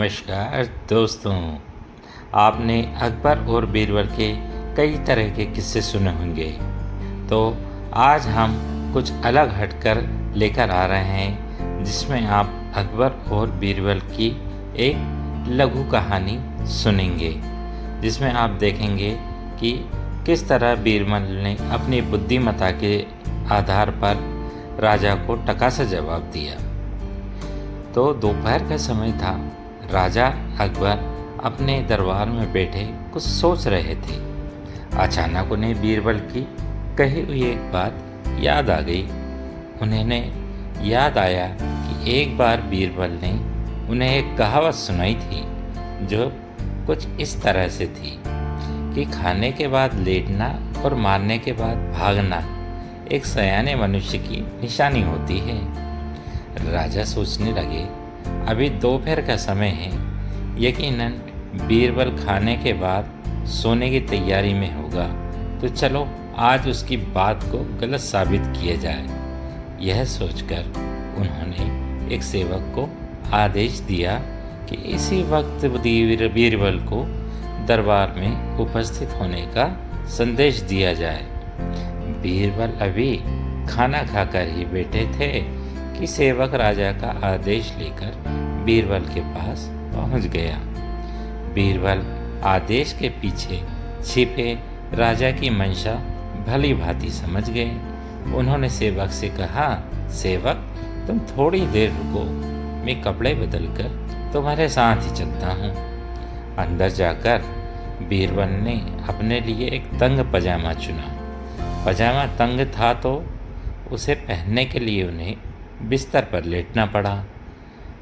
नमस्कार दोस्तों। आपने अकबर और बीरबल के कई तरह के किस्से सुने होंगे। तो आज हम कुछ अलग हटकर लेकर आ रहे हैं, जिसमें आप अकबर और बीरबल की एक लघु कहानी सुनेंगे, जिसमें आप देखेंगे कि किस तरह बीरबल ने अपनी बुद्धिमत्ता के आधार पर राजा को टका से जवाब दिया। तो दोपहर का समय था। राजा अकबर अपने दरबार में बैठे कुछ सोच रहे थे। अचानक उन्हें बीरबल की कही हुई एक बात याद आ गई। उन्हें याद आया कि एक बार बीरबल ने उन्हें एक कहावत सुनाई थी, जो कुछ इस तरह से थी कि खाने के बाद लेटना और मारने के बाद भागना एक सयाने मनुष्य की निशानी होती है। राजा सोचने लगे, अभी दोपहर का समय है, यकीनन बीरबल खाने के बाद सोने की तैयारी में होगा, तो चलो आज उसकी बात को गलत साबित किया जाए। यह सोचकर उन्होंने एक सेवक को आदेश दिया कि इसी वक्त बीरबल को दरबार में उपस्थित होने का संदेश दिया जाए। बीरबल अभी खाना खाकर ही बैठे थे कि सेवक राजा का आदेश लेकर बीरबल के पास पहुंच गया। बीरबल आदेश के पीछे छिपे राजा की मंशा भली भांति समझ गए। उन्होंने सेवक से कहा, सेवक तुम थोड़ी देर रुको, मैं कपड़े बदलकर तुम्हारे साथ ही चलता हूँ। अंदर जाकर बीरबल ने अपने लिए एक तंग पजामा चुना। पजामा तंग था तो उसे पहनने के लिए उन्हें बिस्तर पर लेटना पड़ा।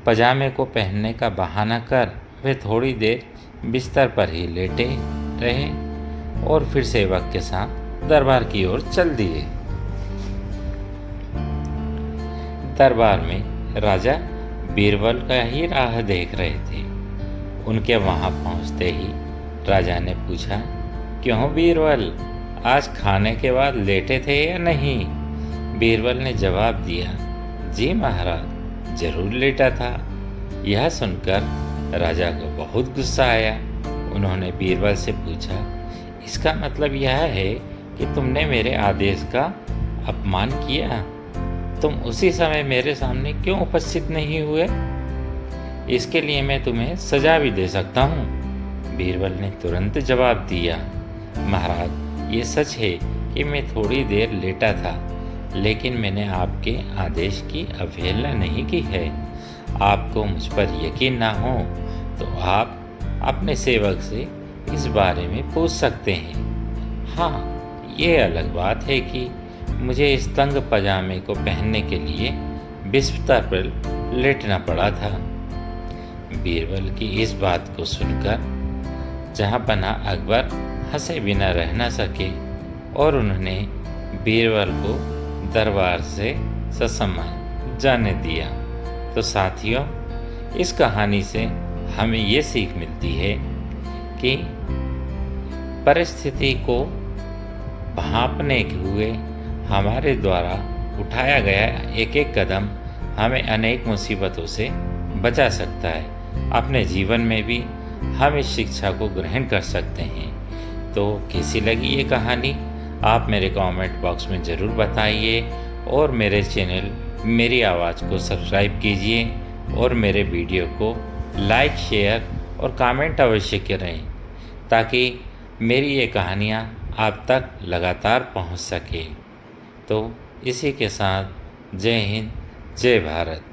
पजामे को पहनने का बहाना कर वे थोड़ी देर बिस्तर पर ही लेटे रहे और फिर सेवक के साथ दरबार की ओर चल दिए। दरबार में राजा बीरबल का ही राह देख रहे थे। उनके वहां पहुंचते ही राजा ने पूछा, क्यों बीरबल, आज खाने के बाद लेटे थे या नहीं? बीरबल ने जवाब दिया, जी महाराज, जरूर लेटा था। यह सुनकर राजा को बहुत गुस्सा आया। उन्होंने बीरबल से पूछा, इसका मतलब यह है कि तुमने मेरे आदेश का अपमान किया? तुम उसी समय मेरे सामने क्यों उपस्थित नहीं हुए? इसके लिए मैं तुम्हें सजा भी दे सकता हूँ। बीरबल ने तुरंत जवाब दिया, महाराज, ये सच है कि मैं थोड़ी देर लेटा था, लेकिन मैंने आपके आदेश की अवहेलना नहीं की है। आपको मुझ पर यकीन ना हो तो आप अपने सेवक से इस बारे में पूछ सकते हैं। हाँ, ये अलग बात है कि मुझे इस तंग पजामे को पहनने के लिए बिस्तर पर लेटना पड़ा था। बीरबल की इस बात को सुनकर जहाँ पना अकबर हंसे बिना रह न सके और उन्होंने बीरबल को दरबार से ससमय जाने दिया। तो साथियों, इस कहानी से हमें ये सीख मिलती है कि परिस्थिति को भांपने हुए हमारे द्वारा उठाया गया एक एक कदम हमें अनेक मुसीबतों से बचा सकता है। अपने जीवन में भी हम इस शिक्षा को ग्रहण कर सकते हैं। तो कैसी लगी ये कहानी, आप मेरे कमेंट बॉक्स में ज़रूर बताइए और मेरे चैनल मेरी आवाज़ को सब्सक्राइब कीजिए और मेरे वीडियो को लाइक, शेयर और कमेंट अवश्य करें, ताकि मेरी ये कहानियाँ आप तक लगातार पहुँच सके। तो इसी के साथ जय हिंद, जय भारत।